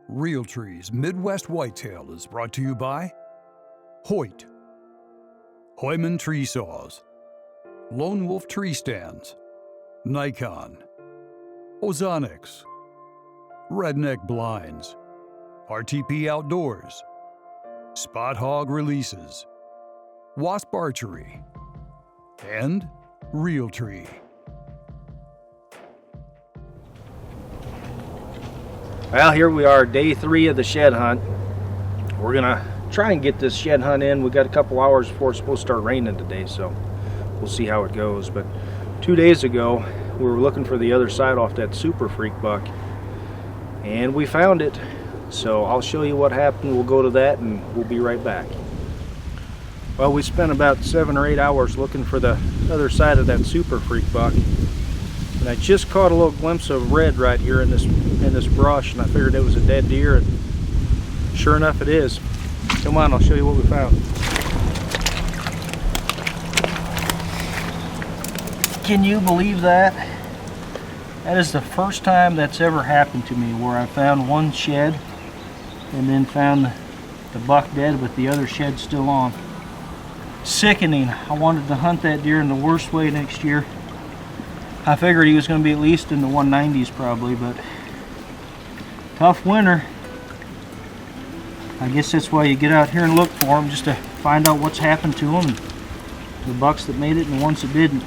Realtree's Midwest Whitetail is brought to you by Hoyt, Heumann Tree Saws, Lone Wolf Tree Stands, Nikon, Ozonics, Redneck Blinds, RTP Outdoors, Spot Hog Releases, Wasp Archery, and Realtree. Well, here we are, day 3 of the shed hunt. We're gonna try and get this shed hunt in. We got a couple hours before it's supposed to start raining today, so we'll see how it goes. But 2 days ago, we were looking for the other side off that Super Freak buck, and we found it. So I'll show you what happened. We'll go to that and we'll be right back. Well, we spent about 7 or 8 hours looking for the other side of that Super Freak buck. And I just caught a little glimpse of red right here in this brush, and I figured it was a dead deer, and sure enough it is. Come on, I'll show you what we found. Can you believe that? That is the first time that's ever happened to me, where I found one shed and then found the buck dead with the other shed still on. Sickening. I wanted to hunt that deer in the worst way next year. I figured he was going to be at least in the 190s probably, but tough winter. I guess that's why you get out here and look for them, just to find out what's happened to them, the bucks that made it and the ones that didn't.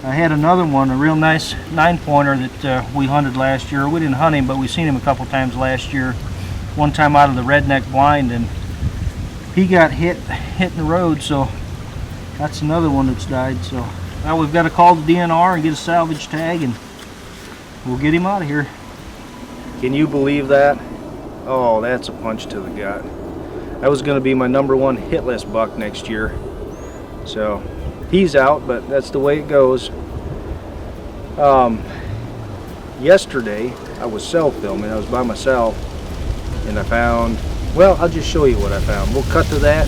I had another one, a real nice 9-pointer that we hunted last year. We didn't hunt him, but we seen him a couple times last year. One time out of the redneck blind, and he got hit in the road, so that's another one that's died. So now we've got to call the DNR and get a salvage tag, and we'll get him out of here. Can you believe that? Oh, that's a punch to the gut. That was going to be my #1 hit list buck next year. So he's out, but that's the way it goes. Yesterday I was self-filming. I was by myself, and I found, well, I'll just show you what I found. We'll cut to that,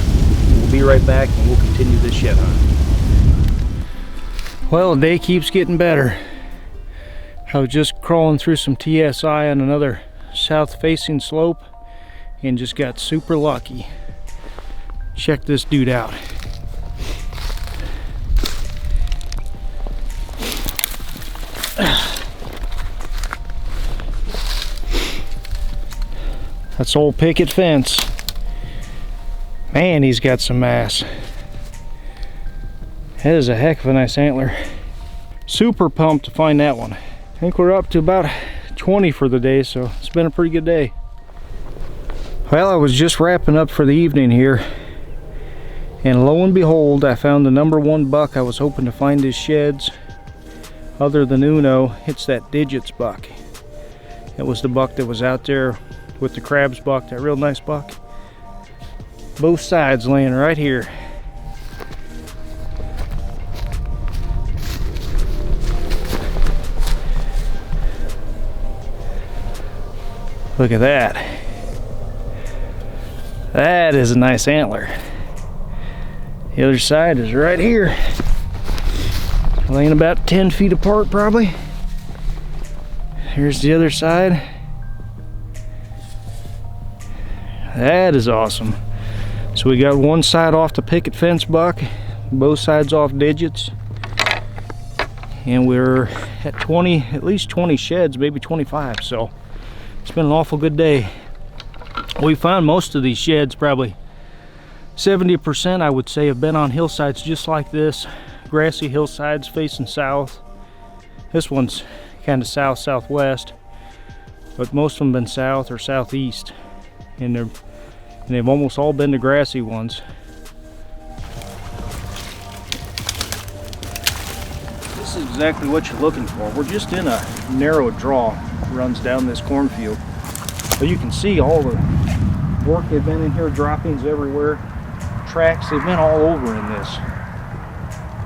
we'll be right back, and we'll continue this shed hunt. Well, the day keeps getting better. I was just crawling through some TSI on another south-facing slope and just got super lucky. Check this dude out. That's old Picket fence. Man, he's got some mass. That is a heck of a nice antler. Super pumped to find that one. I think we're up to about 20 for the day, so it's been a pretty good day. Well, I was just wrapping up for the evening here, and lo and behold, I found the #1 buck I was hoping to find his sheds. Other than Uno, it's that Digits buck. It was the buck that was out there with the crabs buck, that real nice buck. Both sides laying right here. Look at that. That is a nice antler. The other side is right here. Laying about 10 feet apart probably. Here's the other side. That is awesome. So we got one side off the Picket fence buck, both sides off Digits. And we're at 20, at least 20 sheds, maybe 25, so it's been an awful good day. We found most of these sheds, probably 70% I would say, have been on hillsides just like this. Grassy hillsides facing south. This one's kind of south-southwest, but most of them been south or southeast. And they've almost all been the grassy ones. This is exactly what you're looking for. We're just in a narrow draw that runs down this cornfield. But you can see all the work they've been in here, droppings everywhere, tracks, they've been all over in this.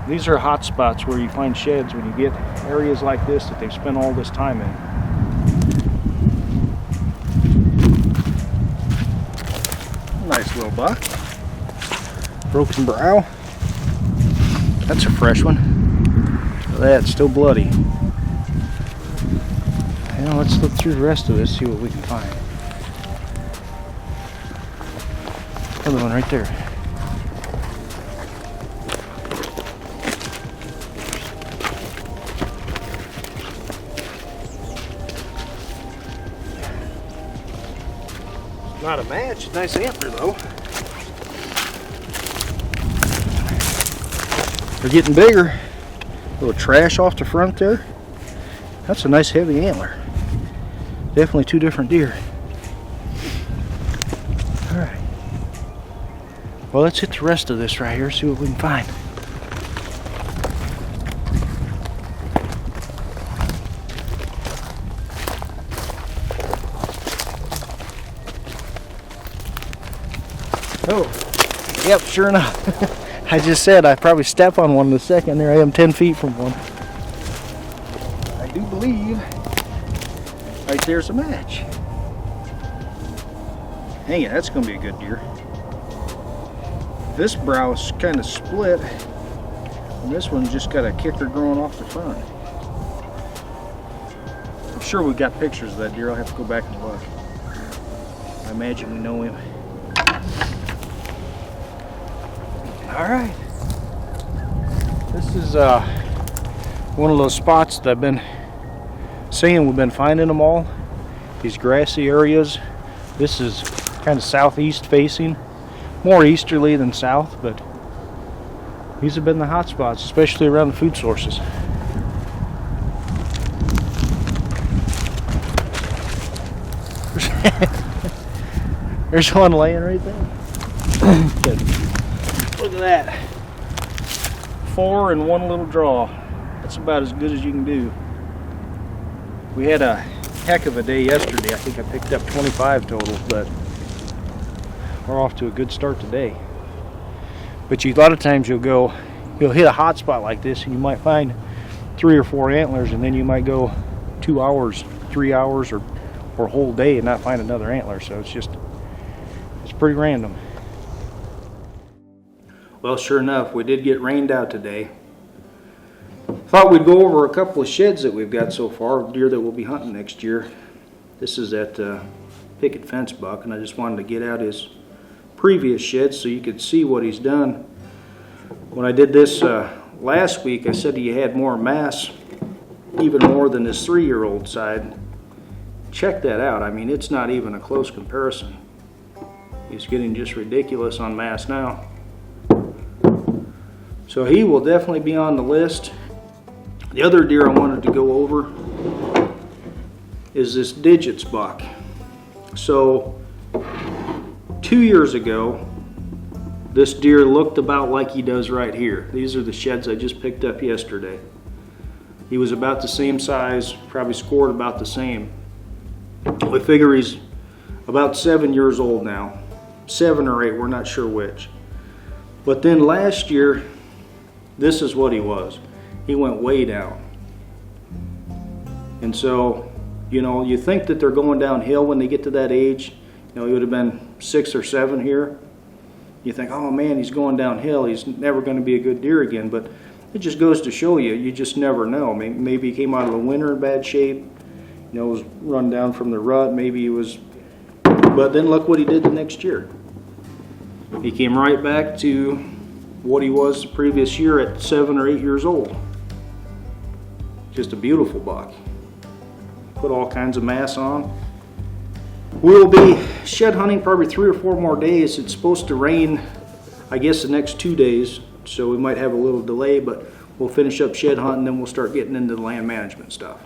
These are hot spots where you find sheds when you get areas like this that they've spent all this time in. Nice little buck. Broken brow. That's a fresh one. That's still bloody. Now let's look through the rest of this, see what we can find. Another one right there. Not a match, nice antler though. They're getting bigger. A little trash off the front there. That's a nice heavy antler. Definitely two different deer. Alright. Well, let's hit the rest of this right here, see what we can find. Oh, yep, sure enough. I just said I'd probably step on one in a second. There I am 10 feet from one. I do believe right there's a match. Hang it, that's going to be a good deer. This brow is kind of split, and this one's just got a kicker growing off the front. I'm sure we got pictures of that deer. I'll have to go back and look. I imagine we know him. Alright, this is one of those spots that I've been saying we've been finding them all. These grassy areas. This is kind of southeast facing, more easterly than south, but these have been the hot spots, especially around the food sources. There's one laying right there. Look at that. 4 and 1 little draw. That's about as good as you can do. We had a heck of a day yesterday. I think I picked up 25 total, but we're off to a good start today. But a lot of times you'll hit a hot spot like this and you might find 3 or 4 antlers, and then you might go 2 hours, 3 hours, or a whole day and not find another antler. So it's pretty random. Well, sure enough, we did get rained out today. Thought we'd go over a couple of sheds that we've got so far, deer that we'll be hunting next year. This is that Picket fence buck, and I just wanted to get out his previous sheds so you could see what he's done. When I did this last week, I said he had more mass, even more than his 3-year-old side. Check that out. I mean, it's not even a close comparison. He's getting just ridiculous on mass now. So he will definitely be on the list. The other deer I wanted to go over is this Digits buck. So 2 years ago, this deer looked about like he does right here. These are the sheds I just picked up yesterday. He was about the same size, probably scored about the same. We figure he's about 7 years old now. 7 or 8, we're not sure which. But then last year, this is what he was. He went way down. And so, you know, you think that they're going downhill when they get to that age. You know, he would have been 6 or 7 here. You think, oh man, he's going downhill. He's never going to be a good deer again. But it just goes to show you, you just never know. Maybe he came out of the winter in bad shape. You know, was run down from the rut. Maybe he was, but then look what he did the next year. He came right back to what he was the previous year at 7 or 8 years old. Just a beautiful buck. Put all kinds of mass on. We'll be shed hunting probably 3 or 4 more days. It's supposed to rain, I guess, the next 2 days, so we might have a little delay, but we'll finish up shed hunting, then we'll start getting into the land management stuff.